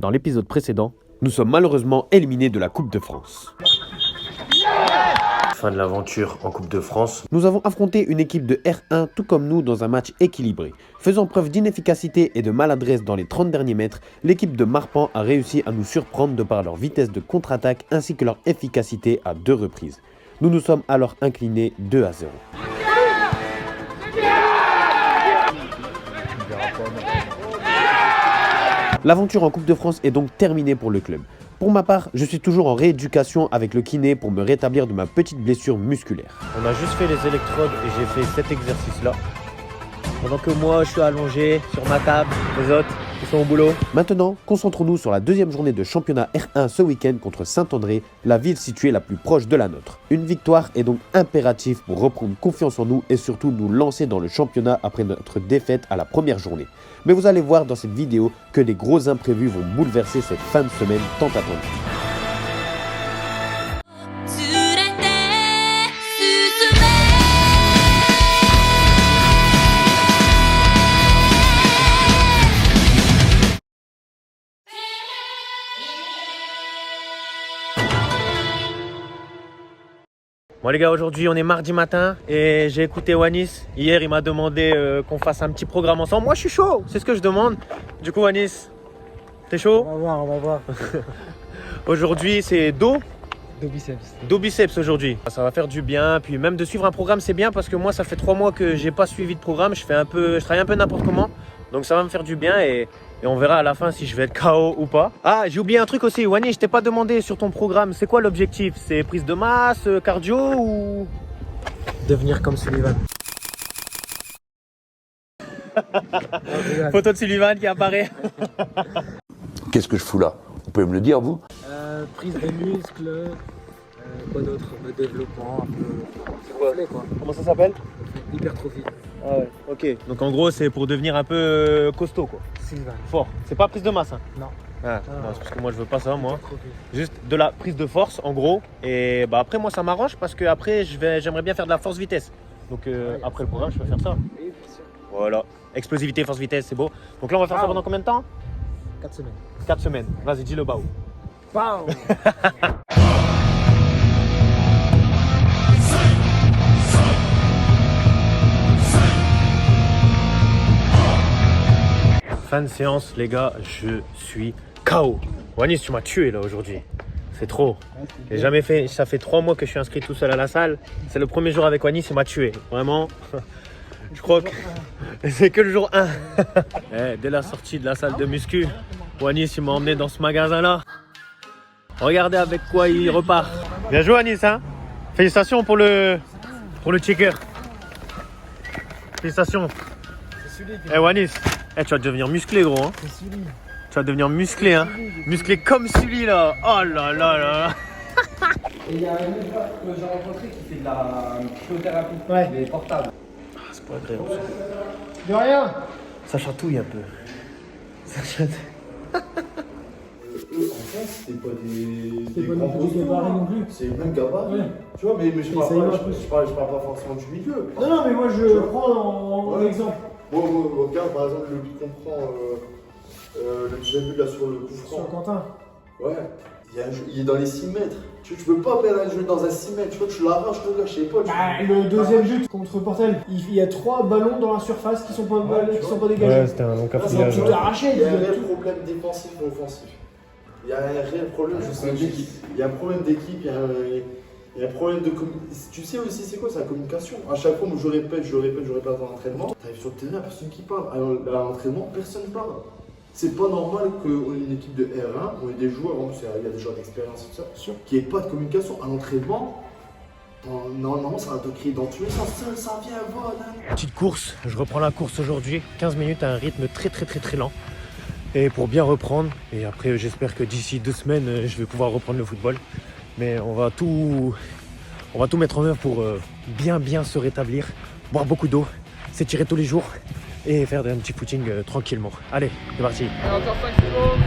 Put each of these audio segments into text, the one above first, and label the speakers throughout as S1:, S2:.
S1: dans l'épisode précédent, nous sommes malheureusement éliminés de la Coupe de France.
S2: Fin de l'aventure en Coupe de France.
S1: Nous avons affronté une équipe de R1 tout comme nous dans un match équilibré. Faisant preuve d'inefficacité et de maladresse dans les 30 derniers mètres, l'équipe de Marpan a réussi à nous surprendre de par leur vitesse de contre-attaque ainsi que leur efficacité à 2 reprises. Nous nous sommes alors inclinés 2-0. L'aventure en Coupe de France est donc terminée pour le club. Pour ma part, je suis toujours en rééducation avec le kiné pour me rétablir de ma petite blessure musculaire.
S2: On a juste fait les électrodes et j'ai fait cet exercice-là. Pendant que moi, je suis allongé sur ma table, les autres, ils sont au boulot.
S1: Maintenant, concentrons-nous sur la deuxième journée de championnat R1 ce week-end contre Saint-André, la ville située la plus proche de la nôtre. Une victoire est donc impérative pour reprendre confiance en nous et surtout nous lancer dans le championnat après notre défaite à la première journée. Mais vous allez voir dans cette vidéo que des gros imprévus vont bouleverser cette fin de semaine tant attendue.
S2: Bon les gars, aujourd'hui on est mardi matin et j'ai écouté Wanis. Hier il m'a demandé qu'on fasse un petit programme ensemble. Moi je suis chaud, c'est ce que je demande. Du coup Wanis, t'es chaud?
S3: On va voir.
S2: Aujourd'hui c'est dos
S3: biceps.
S2: Dos biceps aujourd'hui. Ça va faire du bien, puis même de suivre un programme c'est bien parce que moi ça fait 3 mois que j'ai pas suivi de programme. Je travaille un peu n'importe comment. Donc ça va me faire du bien et on verra à la fin si je vais être KO ou pas. Ah, j'ai oublié un truc aussi. Wani, je t'ai pas demandé sur ton programme, c'est quoi l'objectif? C'est prise de masse, cardio ou...
S3: Devenir comme Sullivan.
S2: Photo de Sullivan qui apparaît.
S4: Qu'est-ce que je fous là? Vous pouvez me le dire, vous?
S3: Prise de muscles, quoi d'autre? Développement, un peu gonflé, quoi.
S2: Comment ça s'appelle?
S3: Hypertrophie.
S2: Ah ouais, ok. Donc en gros, c'est pour devenir un peu costaud, quoi.
S3: Sylvain.
S2: Fort. C'est pas prise de masse, hein?
S3: Non.
S2: Ah, non, c'est parce que moi je veux pas ça, moi.
S3: Hypertrophie.
S2: Juste de la prise de force, en gros. Et bah après, moi ça m'arrange parce que après, j'aimerais bien faire de la force-vitesse. Donc après le programme, je peux faire ça.
S3: Oui, bien sûr.
S2: Voilà. Explosivité, force-vitesse, c'est beau. Donc là, on va faire ça pendant combien de temps?
S3: 4 semaines.
S2: 4 semaines. Vas-y, dis le bao.
S3: Wow.
S2: Fin de séance, les gars, je suis KO. Wanis, tu m'as tué là aujourd'hui. C'est trop. J'ai jamais fait. Ça fait 3 mois que je suis inscrit tout seul à la salle. C'est le premier jour avec Wanis, il m'a tué. Vraiment. Je crois que c'est que le jour 1. Dès la sortie de la salle de muscu, Wanis il m'a emmené dans ce magasin là. Regardez avec quoi il repart. Bien joué Wanis, hein. Félicitations pour le checker. Félicitations. Wanis, tu vas devenir musclé gros, hein.
S3: C'est Sully.
S2: Tu vas devenir musclé, hein. Musclé comme celui là. Oh là là là.
S5: Et il y a une autre que j'ai rencontré qui fait de la psychothérapie, mais portable.
S2: Ah, c'est pas agréable.
S3: De rien.
S2: Ça chatouille un peu. Ça chatouille.
S6: Eux, en fait, c'était pas des
S3: C'est pas
S6: grands
S3: non plus des
S6: costauds,
S3: gabarits
S6: hein.
S3: non plus.
S6: C'est le même gabarit.
S3: Ouais.
S6: Tu vois, mais je
S3: Et
S6: parle
S3: ça y va
S6: pas,
S3: plus.
S6: je parle pas forcément du milieu.
S3: Non, mais moi je
S6: Tu vois.
S3: prends en
S6: Ouais.
S3: exemple.
S6: Bon, regarde par exemple le but qu'on prend, le deuxième but là sur le coup
S3: Sur
S6: franc.
S3: Quentin.
S6: Ouais, il est dans les 6 mètres. Tu peux pas perdre un jeu dans un 6 mètres. Tu vois, tu l'arraches le gars, je sais pas.
S3: Le deuxième but contre Portel, il y a 3 ballons dans la surface qui sont pas, qui sont pas dégagés.
S2: c'était un long
S6: Là, c'est
S3: Tout arraché.
S6: Il y a un réel problème défensif et offensif. Il y a un réel problème d'équipe. Il y a un problème d'équipe, il y a un problème de communication. Tu sais aussi, c'est quoi? C'est la communication. À chaque fois, moi, je répète à l'entraînement. Tu arrives sur le terrain, personne qui parle. À l'entraînement, personne ne parle. C'est pas normal qu'une équipe de R1, on ait des joueurs, en plus, il y a des joueurs d'expérience et tout ça, qu'il n'y ait pas de communication. À l'entraînement, normalement, ça va te crier dans tous les sens. Ça vient, va.
S2: Petite course, je reprends la course aujourd'hui. 15 minutes à un rythme très lent. Et pour bien reprendre, et après j'espère que d'ici 2 semaines, je vais pouvoir reprendre le football. Mais on va tout mettre en œuvre pour bien se rétablir, boire beaucoup d'eau, s'étirer tous les jours et faire un petit footing tranquillement. Allez, c'est parti.
S5: Encore 5 secondes.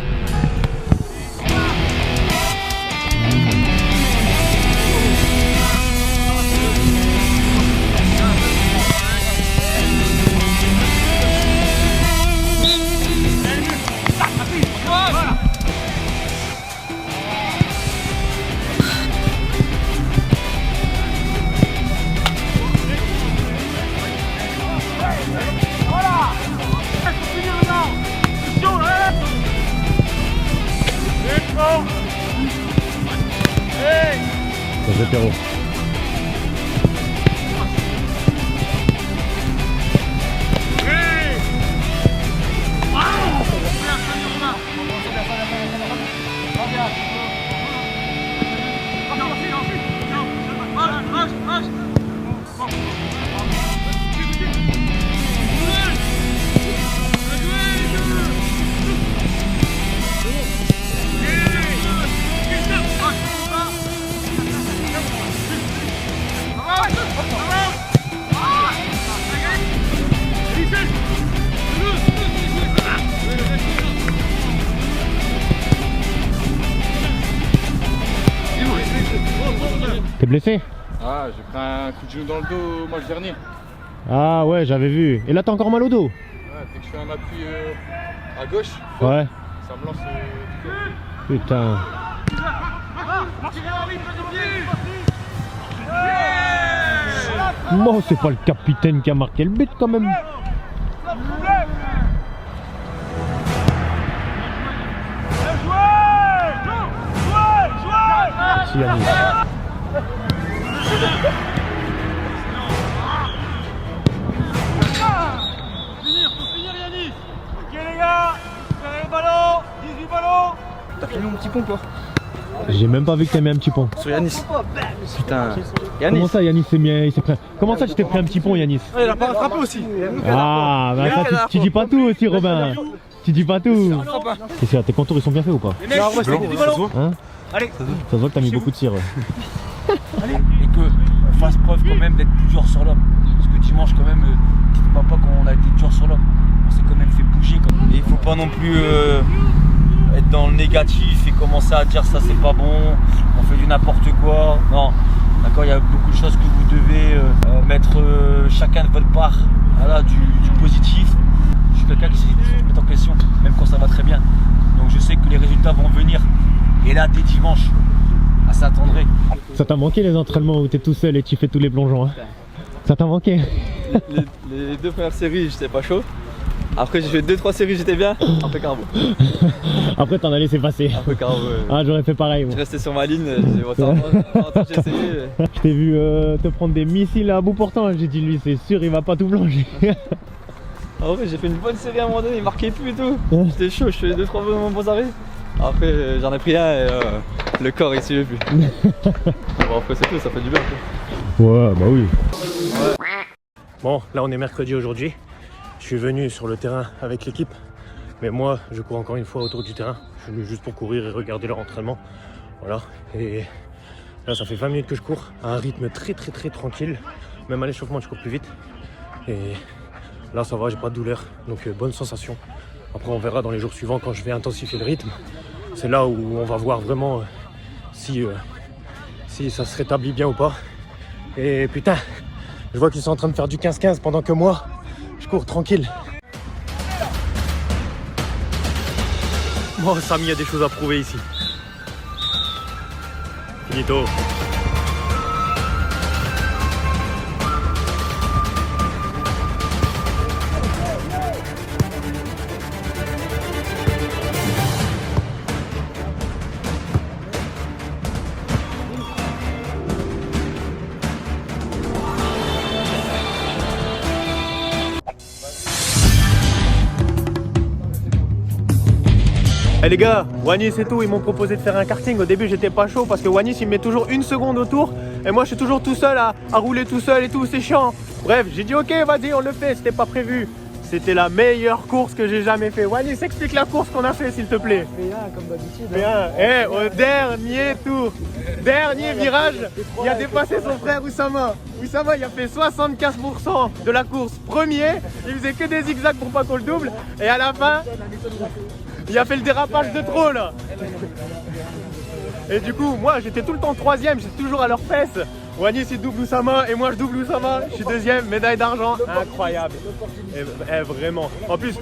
S2: 0. T'es blessé?
S7: Ah, j'ai pris un coup de genou dans le dos au match dernier.
S2: Ah ouais, j'avais vu. Et là t'as encore mal au dos?
S7: Ouais, dès que je fais un appui à gauche,
S2: Ouais.
S7: ça me lance du corps.
S2: Putain. Bon, c'est pas le capitaine qui a marqué le but quand même. Merci Yannick.
S3: T'as filmé mon petit pont quoi?
S2: J'ai même pas vu que t'as mis un petit pont.
S3: Sur Yanis. Putain.
S2: Comment ça Yanis s'est mis, il s'est pris... Comment ça tu t'es pris un petit pont Yanis?
S3: Ouais, il a pas rattrapé aussi.
S2: Ah bah ça tu dis pas tout aussi Robin. Tu dis pas tout. Qu'est-ce que tes contours ils sont bien faits ou pas? Hein?
S3: Allez.
S2: Ça se voit que t'as mis beaucoup de cire.
S8: Et qu'on fasse preuve quand même d'être plus dur sur l'homme. Parce que dimanche quand même, dites pas qu'on a été dur sur l'homme. On s'est quand même fait bouger. Et il faut pas non plus être dans le négatif et commencer à dire ça c'est pas bon, on fait du n'importe quoi. Non, d'accord, il y a beaucoup de choses que vous devez mettre chacun de votre part, voilà, du positif. Je suis quelqu'un qui sait toujours se mettre en question, même quand ça va très bien. Donc je sais que les résultats vont venir. Et là, dès dimanche, à Saint-André.
S2: Ça t'a manqué les entraînements où t'es tout seul et tu fais tous les plongeons hein? Ça t'a manqué?
S3: Les deux premières séries, j'étais pas chaud. Après, j'ai fait 2-3 séries, j'étais bien. Un peu carbo.
S2: Après, t'en as laissé passer.
S3: Un peu carbo.
S2: Ah, j'aurais fait pareil. Moi.
S3: Je restais sur ma ligne, j'ai essayé.
S2: Je t'ai vu te prendre des missiles à bout portant. J'ai dit, lui, c'est sûr, il va pas tout plonger.
S3: En vrai, j'ai fait une bonne série à un moment donné, il marquait plus et tout. J'étais chaud, je faisais 2-3 bons arrêts. Après, j'en ai pris un et le corps il suivait plus. Bon, après, c'est tout, ça fait du bien.
S2: Ouais, bah oui.
S9: Bon, là on est mercredi aujourd'hui. Je suis venu sur le terrain avec l'équipe. Mais moi, je cours encore une fois autour du terrain. Je suis venu juste pour courir et regarder leur entraînement. Voilà. Et là, ça fait 20 minutes que je cours à un rythme très tranquille. Même à l'échauffement, je cours plus vite. Et là, ça va, j'ai pas de douleur. Donc, bonne sensation. Après, on verra dans les jours suivants quand je vais intensifier le rythme. C'est là où on va voir vraiment si ça se rétablit bien ou pas. Et putain, je vois qu'ils sont en train de faire du 15-15 pendant que moi, je cours tranquille. Bon, Samy, il y a des choses à prouver ici. Finito. Eh les gars, Wanis et tout, ils m'ont proposé de faire un karting. Au début, j'étais pas chaud parce que Wanis il me met toujours 1 seconde autour et moi je suis toujours tout seul à rouler tout seul et tout, c'est chiant. Bref, j'ai dit ok, vas-y, on le fait, c'était pas prévu. C'était la meilleure course que j'ai jamais fait. Wanis, explique la course qu'on a fait s'il te plaît.
S3: P1 comme d'habitude.
S9: P1, au dernier tour, dernier virage, il a dépassé son frère Oussama. Oussama, il a fait 75% de la course premier, il faisait que des zigzags pour pas qu'on le double et à la fin, il a fait le dérapage de trop là. Et du coup, moi j'étais tout le temps 3ème, j'étais toujours à leur fesses. Wanis il double Oussama et moi je double Oussama. Je suis 2ème, médaille d'argent, incroyable. Et vraiment. En plus,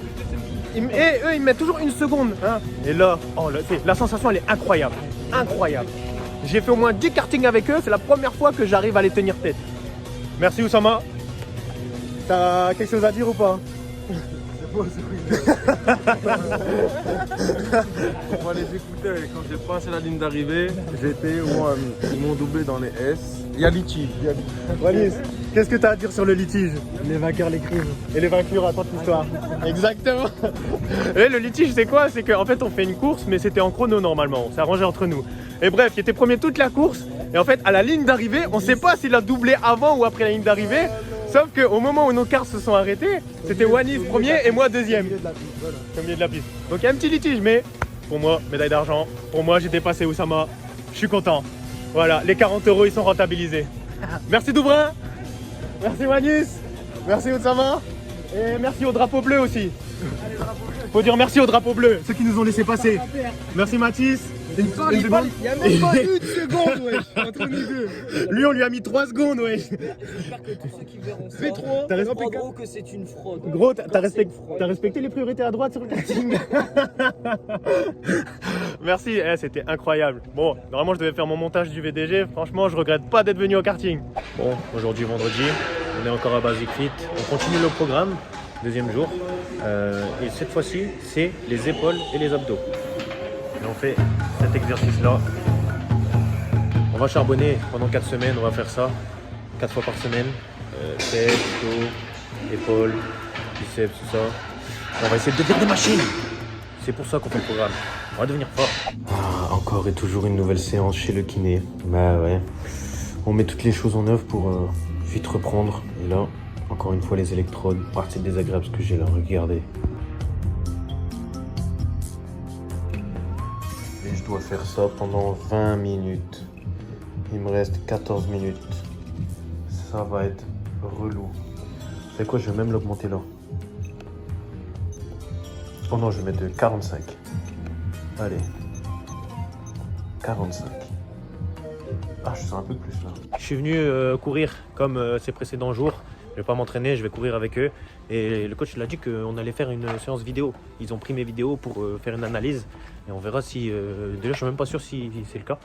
S9: eux ils mettent toujours 1 seconde. Hein. Et là, oh, la sensation elle est incroyable. Incroyable. J'ai fait au moins 10 kartings avec eux, c'est la première fois que j'arrive à les tenir tête. Merci Oussama. T'as quelque chose à dire ou pas?
S10: Moi les écouteurs, et quand j'ai passé la ligne d'arrivée, j'étais où ils m'ont doublé dans les S. Il y a litige.
S9: Wallis, qu'est-ce que tu as à dire sur le litige? Les vainqueurs l'écrivent. Et les vaincus racontent l'histoire. Exactement. Et le litige, c'est quoi? C'est qu'en fait, on fait une course, mais c'était en chrono normalement. On s'est arrangé entre nous. Et bref, il était premier toute la course. Et en fait, à la ligne d'arrivée, on ne sait pas s'il a doublé avant ou après la ligne d'arrivée. Sauf qu'au moment où nos cars se sont arrêtés, c'était Wallis premier et moi deuxième. Au milieu de la piste. Donc il y a un petit litige, mais pour moi, médaille d'argent. Pour moi, j'ai dépassé Oussama. Je suis content. Voilà, les 40 € ils sont rentabilisés. Merci Douvrin. Merci Wallis. Merci Oussama. Et merci au drapeau bleu aussi. Faut dire merci au drapeau bleu, ceux qui nous ont laissé passer. Merci Mathis. Une seconde.
S5: Il n'y a même pas une seconde, wesh, entre nous deux.
S9: Lui, on lui a mis 3 secondes, wesh.
S5: J'espère que tous ceux qui verront ça
S9: T'as respecté...
S5: comprendront que c'est une fraude.
S9: Gros, t'as respecté les priorités à droite sur le karting. Merci, c'était incroyable. Bon, normalement, je devais faire mon montage du VDG. Franchement, je regrette pas d'être venu au karting. Bon, aujourd'hui, vendredi, on est encore à Basic Fit. On continue le programme, deuxième jour. Et cette fois-ci, c'est les épaules et les abdos. Et on fait cet exercice-là. On va charbonner pendant 4 semaines, on va faire ça. 4 fois par semaine. Tête, dos, épaules, biceps, tout ça. On va essayer de devenir des machines. C'est pour ça qu'on fait le programme. On va devenir fort. Ah, encore et toujours une nouvelle séance chez le kiné. Bah ouais. On met toutes les choses en œuvre pour vite reprendre. Et là, encore une fois, les électrodes. Ah, c'est désagréable ce que j'ai là, regardez. Et je dois faire ça pendant 20 minutes. Il me reste 14 minutes. Ça va être relou. Vous savez quoi, je vais même l'augmenter là. Oh non, je vais mettre de 45. Allez. 45. Ah, je sens un peu plus là. Je suis venu courir comme ces précédents jours. Je vais pas m'entraîner, je vais courir avec eux. Et le coach il a dit qu'on allait faire une séance vidéo. Ils ont pris mes vidéos pour faire une analyse. Et on verra si... déjà, je suis même pas sûr si c'est le cas.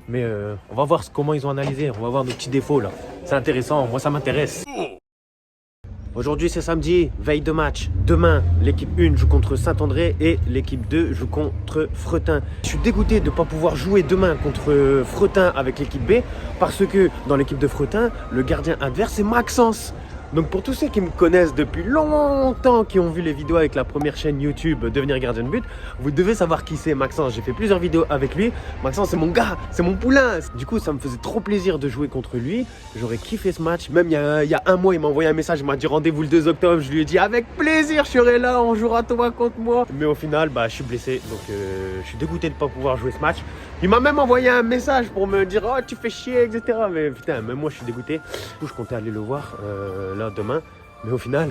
S9: Mais on va voir comment ils ont analysé. On va voir nos petits défauts là. C'est intéressant, moi ça m'intéresse. Aujourd'hui c'est samedi, veille de match. Demain, l'équipe 1 joue contre Saint-André et l'équipe 2 joue contre Fretin. Je suis dégoûté de ne pas pouvoir jouer demain contre Fretin avec l'équipe B parce que dans l'équipe de Fretin, le gardien adverse c'est Maxence. Donc pour tous ceux qui me connaissent depuis longtemps, qui ont vu les vidéos avec la première chaîne YouTube Devenir Gardien de But, vous devez savoir qui c'est Maxence. J'ai fait plusieurs vidéos avec lui. Maxence c'est mon gars, c'est mon poulain. Du coup ça me faisait trop plaisir de jouer contre lui. J'aurais kiffé ce match. Même il y a un mois il m'a envoyé un message, il m'a dit rendez-vous le 2 octobre. Je lui ai dit avec plaisir je serai là, on jouera toi contre moi. Mais au final je suis blessé, donc je suis dégoûté de ne pas pouvoir jouer ce match. Il m'a même envoyé un message pour me dire oh tu fais chier etc. Mais putain même moi je suis dégoûté. Du coup je comptais aller le voir là demain, mais au final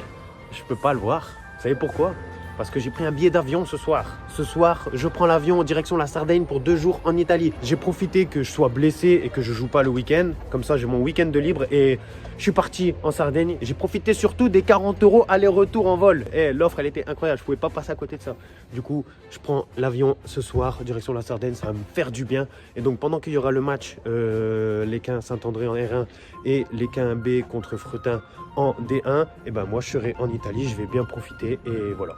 S9: je peux pas le voir. Vous savez pourquoi? Parce que j'ai pris un billet d'avion ce soir. Ce soir, je prends l'avion en direction de la Sardaigne pour 2 jours en Italie. J'ai profité que je sois blessé et que je joue pas le week-end. Comme ça, j'ai mon week-end de libre et je suis parti en Sardaigne. J'ai profité surtout des 40 € aller-retour en vol. Et l'offre, elle était incroyable. Je pouvais pas passer à côté de ça. Du coup, je prends l'avion ce soir, direction de la Sardaigne. Ça va me faire du bien. Et donc, pendant qu'il y aura le match, l'Équin Saint-André en R1 et l'Équin B contre Fretin en D1, et ben moi, je serai en Italie. Je vais bien profiter et voilà.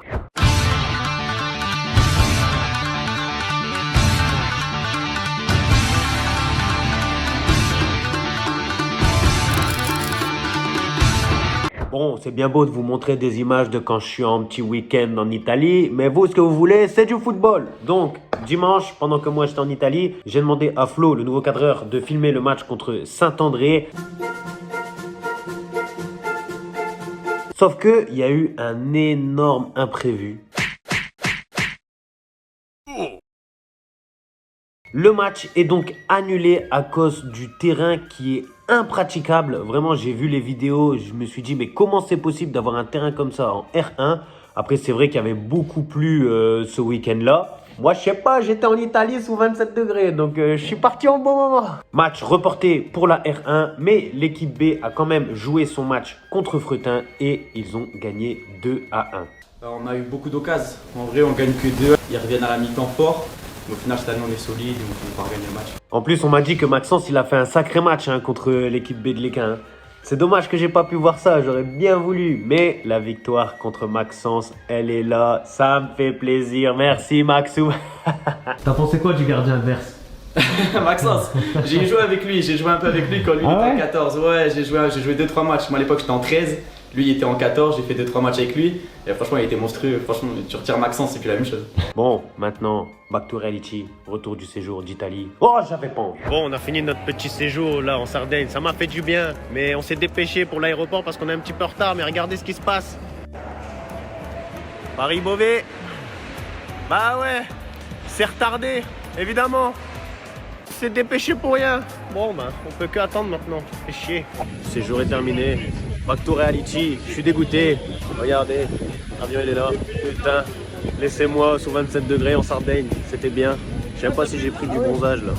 S9: Bon, c'est bien beau de vous montrer des images de quand je suis en petit week-end en Italie, mais vous, ce que vous voulez, c'est du football. Donc, dimanche, pendant que moi j'étais en Italie, j'ai demandé à Flo, le nouveau cadreur, de filmer le match contre Saint-André. Sauf qu'il y a eu un énorme imprévu. Le match est donc annulé à cause du terrain qui est impraticable. Vraiment, j'ai vu les vidéos, je me suis dit, mais comment c'est possible d'avoir un terrain comme ça en R1? Après, c'est vrai qu'il y avait beaucoup plu ce week-end-là. Moi, je sais pas, j'étais en Italie sous 27 degrés, donc je suis parti en bon moment. Match reporté pour la R1, mais l'équipe B a quand même joué son match contre Fretin et ils ont gagné 2-1.
S3: Alors, on a eu beaucoup d'occasions. En vrai, on gagne que 2. Ils reviennent à la mi-temps fort. Mais au final, cette année, on est solide et on finit par gagner le match.
S9: En plus, on m'a dit que Maxence, il a fait un sacré match contre l'équipe B de l'Équin.
S2: C'est dommage que j'ai pas pu voir ça, j'aurais bien voulu. Mais la victoire contre Maxence, elle est là. Ça me fait plaisir. Merci Maxou. T'as pensé quoi du gardien adverse?
S3: Maxence, j'ai joué avec lui, j'ai joué un peu avec lui quand lui il était en 14. Ouais, j'ai joué 2-3 matchs. Moi à l'époque j'étais en 13, lui il était en 14, j'ai fait 2-3 matchs avec lui. Et franchement il était monstrueux, franchement tu retires Maxence c'est plus la même chose.
S2: Bon, maintenant, back to reality, retour du séjour d'Italie. Oh, j'avais pas envie. Bon, on a fini notre petit séjour là en Sardaigne, ça m'a fait du bien. Mais on s'est dépêché pour l'aéroport parce qu'on est un petit peu en retard, mais regardez ce qui se passe. Paris-Beauvais. Bah ouais, c'est retardé, évidemment. C'est dépêché pour rien. Bon bah, on peut que attendre maintenant, fait chier. Le séjour est terminé. Back to reality, je suis dégoûté. Regardez, l'avion il est là. Putain, laissez-moi sous 27 degrés en Sardaigne, c'était bien. Je sais pas si j'ai pris du bronzage là.